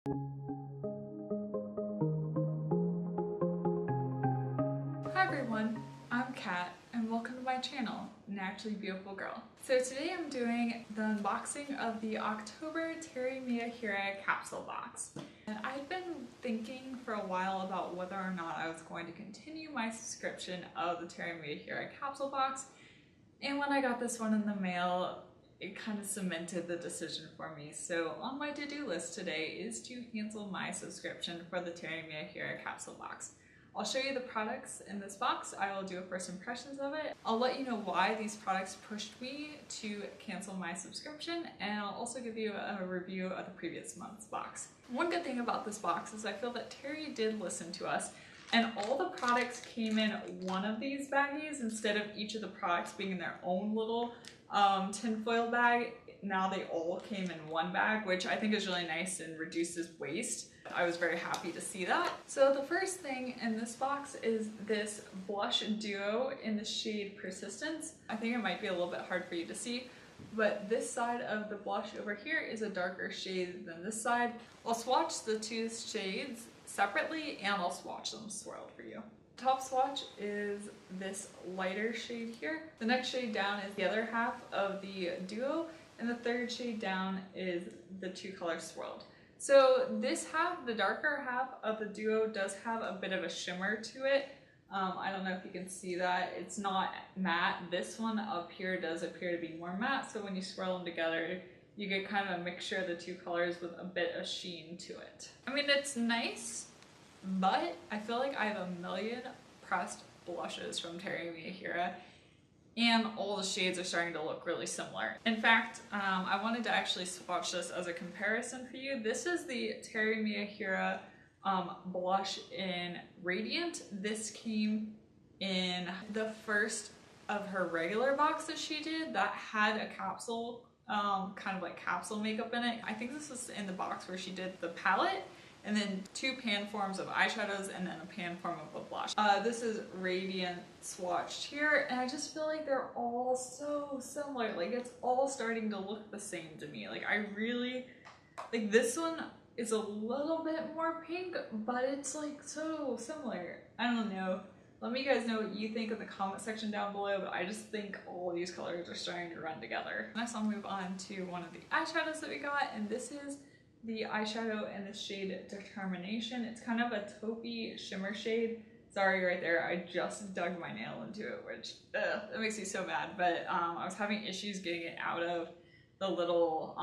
Hi everyone, I'm Kat and welcome to my channel, Naturally Beautiful Girl. So today I'm doing the unboxing of the October Teri Miyahira Capsule box. And I've been thinking for a while about whether or not I was going to continue my subscription of the Teri Miyahira Capsule box. And when I got this one in the mail, it kind of cemented the decision for me. So on my to-do list today is to cancel my subscription for the Teri Miyahira Capsule box. I'll show you the products in this box. I will do a first impressions of it. I'll let you know why these products pushed me to cancel my subscription, and I'll also give you a review of the previous month's box. One good thing about this box is I feel that Teri did listen to us, and all the products came in one of these baggies instead of each of the products being in their own little tinfoil bag. Now they all came in one bag, which I think is really nice and reduces waste. I was very happy to see that. So the first thing in this box is this blush duo in the shade Persistence. I think it might be a little bit hard for you to see, but this side of the blush over here is a darker shade than this side. I'll swatch the two shades separately and I'll swatch them swirled for you. Top swatch is this lighter shade here. The next shade down is the other half of the duo, and the third shade down is the two colors swirled. So this half, the darker half of the duo, does have a bit of a shimmer to it. I don't know if you can see that. It's not matte. This one up here does appear to be more matte, so when you swirl them together, you get kind of a mixture of the two colors with a bit of sheen to it. I mean, it's nice, but I feel like I have a million pressed blushes from Teri Miyahira, and all the shades are starting to look really similar. In fact, I wanted to actually swatch this as a comparison for you. This is the Teri Miyahira blush in Radiant. This came in the first of her regular box that she did that had a capsule, kind of like capsule makeup in it. I think this was in the box where she did the palette, and then two pan forms of eyeshadows, and then a pan form of a blush. This is Radiant swatched here, and I just feel like they're all so similar. Like, it's all starting to look the same to me. Like, I really, like, this one is a little bit more pink, but it's like so similar. I don't know. Let me guys know what you think in the comment section down below, but I just think all these colors are starting to run together. Next I'll move on to one of the eyeshadows that we got, and this is the eyeshadow in the shade Determination. It's kind of a taupey shimmer shade. Sorry, right there, I just dug my nail into it, which that makes me so mad. But I was having issues getting it out of the little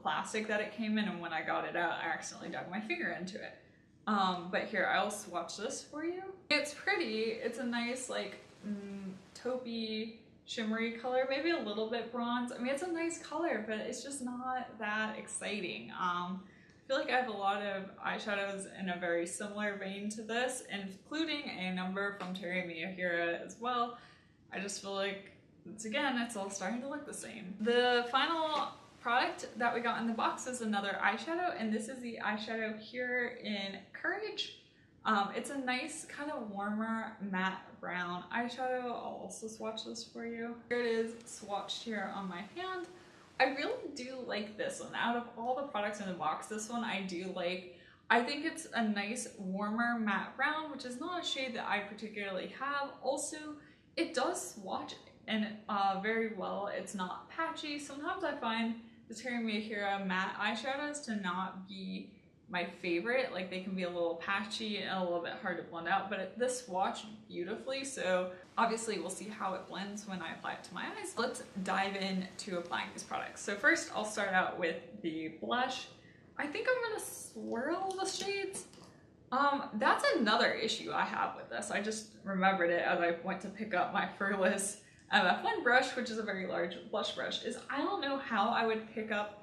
plastic that it came in, and when I got it out, I accidentally dug my finger into it. But here, I'll swatch this for you. It's pretty. It's a nice, like, taupey, shimmery color, maybe a little bit bronze. I mean, it's a nice color, but it's just not that exciting. I feel like I have a lot of eyeshadows in a very similar vein to this, including a number from Teri Miyahira as well. I just feel like, it's all starting to look the same. The final product that we got in the box is another eyeshadow, and this is the eyeshadow here in Courage. It's a nice kind of warmer matte brown eyeshadow. I'll also swatch this for you. Here it is swatched here on my hand. I really do like this one. Out of all the products in the box, this one I do like. I think it's a nice warmer matte brown, which is not a shade that I particularly have. Also, it does swatch and very well. It's not patchy. Sometimes I find the Teri Miyahira matte eyeshadows to not be my favorite. Like, they can be a little patchy and a little bit hard to blend out, but this swatched beautifully, so obviously we'll see how it blends when I apply it to my eyes. Let's dive into applying these products. So first I'll start out with the blush. I think I'm gonna swirl the shades. That's another issue I have with this. I just remembered it as I went to pick up my Furless MF1 brush, which is a very large blush brush, is I don't know how I would pick up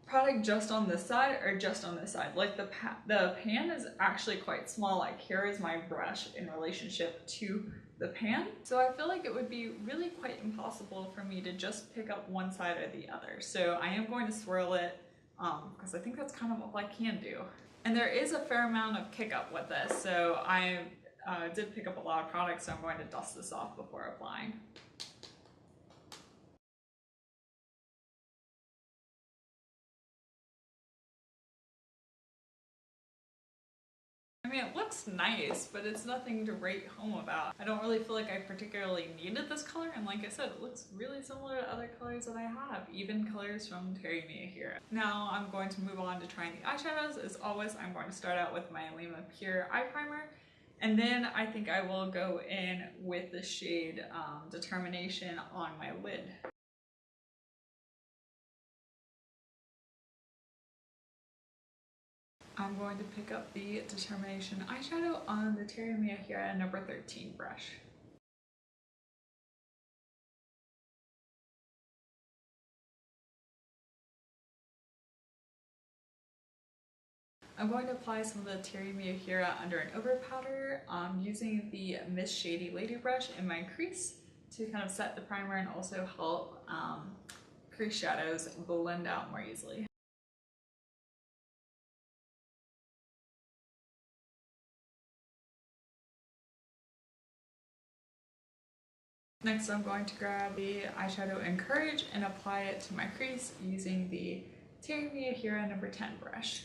product just on this side or just on this side. Like, the pan is actually quite small. Like, here is my brush in relationship to the pan. So I feel like it would be really quite impossible for me to just pick up one side or the other. So I am going to swirl it because I think that's kind of all I can do. And there is a fair amount of kick up with this. So I did pick up a lot of products, so I'm going to dust this off before applying. I mean, it looks nice, but it's nothing to write home about. I don't really feel like I particularly needed this color, and like I said, it looks really similar to other colors that I have, even colors from Teri Miyahira. Now I'm going to move on to trying the eyeshadows. As always, I'm going to start out with my Lima Pure Eye Primer, and then I think I will go in with the shade Determination on my lid. I'm going to pick up the Determination eyeshadow on the Teri Miyahira number 13 brush. I'm going to apply some of the Teri Miyahira under and over powder using the Miss Shady Lady brush in my crease to kind of set the primer and also help crease shadows blend out more easily. Next, I'm going to grab the eyeshadow in Courage and apply it to my crease using the Teri Miyahira number 10 brush.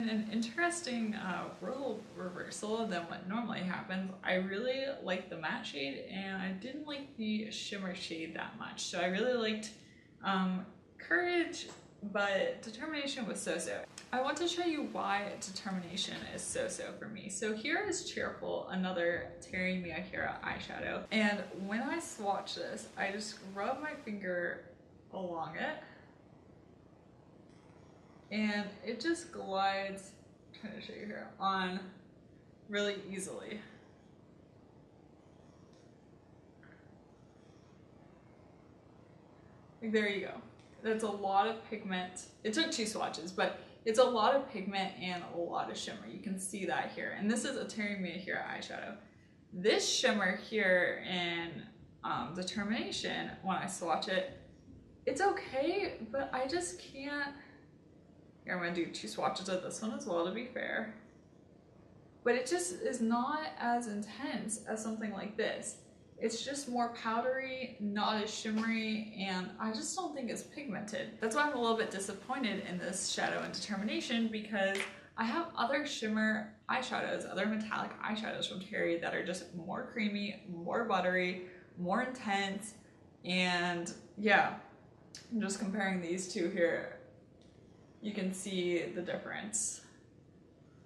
An interesting role reversal than what normally happens. I really liked the matte shade and I didn't like the shimmer shade that much. So I really liked Courage, but Determination was so-so. I want to show you why Determination is so-so for me. So here is Cheerful, another Teri Miyahira eyeshadow. And when I swatch this, I just rub my finger along it. And it just glides, I'm trying to show you here, on really easily. Like, there you go. That's a lot of pigment. It took 2 swatches, but it's a lot of pigment and a lot of shimmer. You can see that here. And this is a Teri Miyahira eyeshadow. This shimmer here in Determination, when I swatch it, it's okay, but I just can't. Here, I'm going to do 2 swatches of this one as well to be fair. But it just is not as intense as something like this. It's just more powdery, not as shimmery, and I just don't think it's pigmented. That's why I'm a little bit disappointed in this shadow in Determination, because I have other shimmer eyeshadows, other metallic eyeshadows from Teri that are just more creamy, more buttery, more intense, and yeah, I'm just comparing these two here. You can see the difference.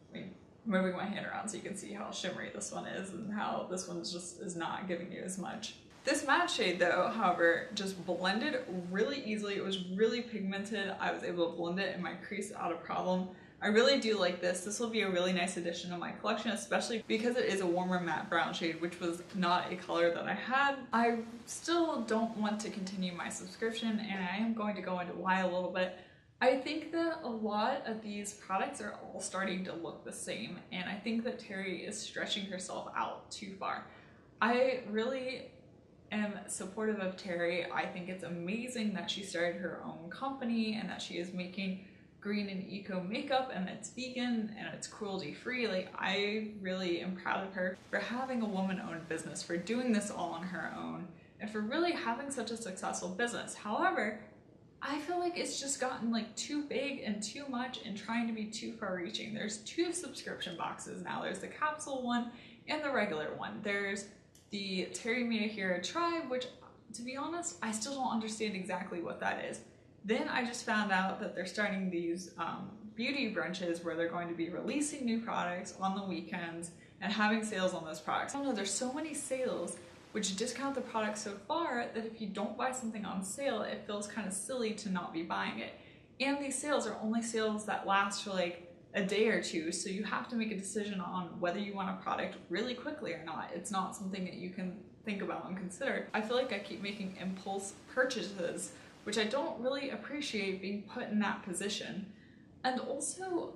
I mean, moving my hand around so you can see how shimmery this one is and how this one just is not giving you as much. This matte shade though, however, just blended really easily. It was really pigmented. I was able to blend it in my crease without a problem. I really do like this. This will be a really nice addition to my collection, especially because it is a warmer matte brown shade, which was not a color that I had. I still don't want to continue my subscription, and I am going to go into why a little bit. I think that a lot of these products are all starting to look the same, and I think that Teri is stretching herself out too far. I really am supportive of Teri. I think it's amazing that she started her own company and that she is making green and eco makeup, and it's vegan and it's cruelty free. Like, I really am proud of her for having a woman-owned business, for doing this all on her own, and for really having such a successful business. However, I feel like it's just gotten like too big and too much and trying to be too far reaching. There's 2 subscription boxes now. There's the capsule one and the regular one. There's the Teri Miyahira Tribe, which, to be honest, I still don't understand exactly what that is. Then I just found out that they're starting these beauty brunches where they're going to be releasing new products on the weekends and having sales on those products. I don't know, there's so many sales which discount the product so far that if you don't buy something on sale, it feels kind of silly to not be buying it. And these sales are only sales that last for like a day or 2, so you have to make a decision on whether you want a product really quickly or not. It's not something that you can think about and consider. I feel like I keep making impulse purchases, which I don't really appreciate being put in that position. And also,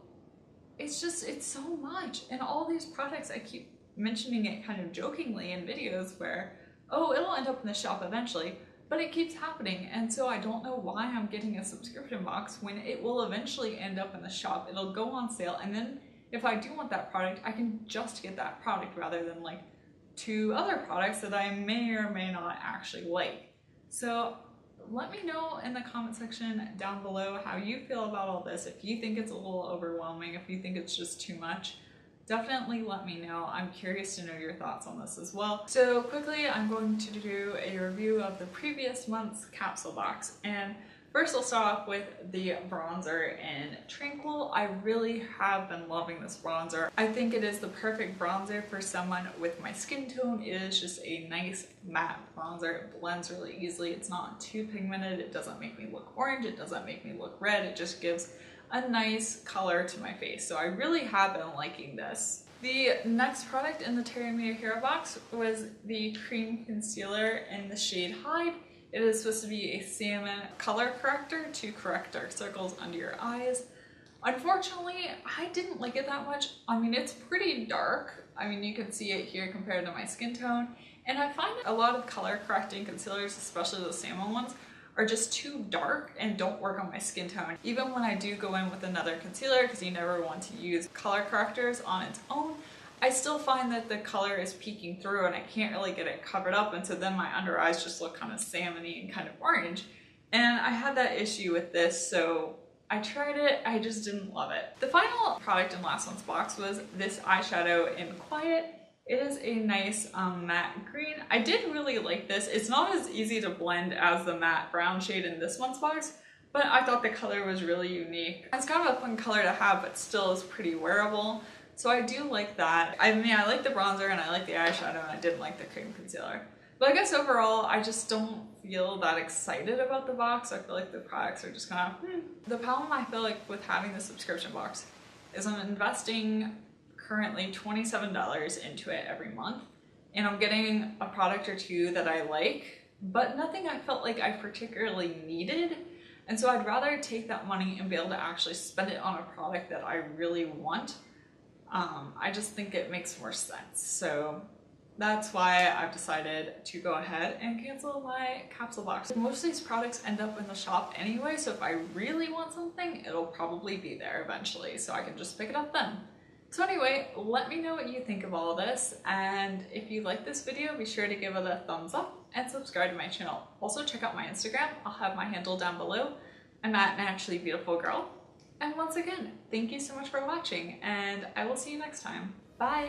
it's so much. And all these products, I keep mentioning it kind of jokingly in videos where, oh, it'll end up in the shop eventually. but it keeps happening. And so I don't know why I'm getting a subscription box when it will eventually end up in the shop. It'll go on sale, and then if I do want that product, I can just get that product rather than like 2 other products that I may or may not actually like. So let me know in the comment section down below how you feel about all this. If you think it's a little overwhelming, if you think it's just too much, definitely let me know. I'm curious to know your thoughts on this as well. So quickly, I'm going to do a review of the previous month's capsule box. And first I'll start off with the bronzer in Tranquil. I really have been loving this bronzer. I think it is the perfect bronzer for someone with my skin tone. It is just a nice matte bronzer. It blends really easily. It's not too pigmented. It doesn't make me look orange. It doesn't make me look red. It just gives a nice color to my face. So I really have been liking this. The next product in the Teri Miyahira box was the cream concealer in the shade Hide. It is supposed to be a salmon color corrector to correct dark circles under your eyes. Unfortunately, I didn't like it that much. I mean, it's pretty dark. I mean, you can see it here compared to my skin tone. And I find a lot of color correcting concealers, especially the salmon ones, are just too dark and don't work on my skin tone. Even when I do go in with another concealer, because you never want to use color correctors on its own, I still find that the color is peeking through and I can't really get it covered up, and so then my under eyes just look kind of salmony and kind of orange. And I had that issue with this, so I tried it, I just didn't love it. The final product in last month's box was this eyeshadow in Quiet. It is a nice matte green. I did really like this. It's not as easy to blend as the matte brown shade in this month's box, but I thought the color was really unique. It's kind of a fun color to have, but still is pretty wearable. So I do like that. I mean, I like the bronzer and I like the eyeshadow, and I didn't like the cream concealer. But I guess overall, I just don't feel that excited about the box. I feel like the products are just kind of, The problem I feel like with having the subscription box is I'm investing currently $27 into it every month, and I'm getting a product or 2 that I like, but nothing I felt like I particularly needed. And so I'd rather take that money and be able to actually spend it on a product that I really want. I just think it makes more sense. So that's why I've decided to go ahead and cancel my capsule box. Most of these products end up in the shop anyway, so if I really want something, it'll probably be there eventually, so I can just pick it up then. So anyway, let me know what you think of all of this, and if you like this video, be sure to give it a thumbs up and subscribe to my channel. Also check out my Instagram. I'll have my handle down below. I'm at naturallybeautifulgirl. And once again, thank you so much for watching, and I will see you next time. Bye!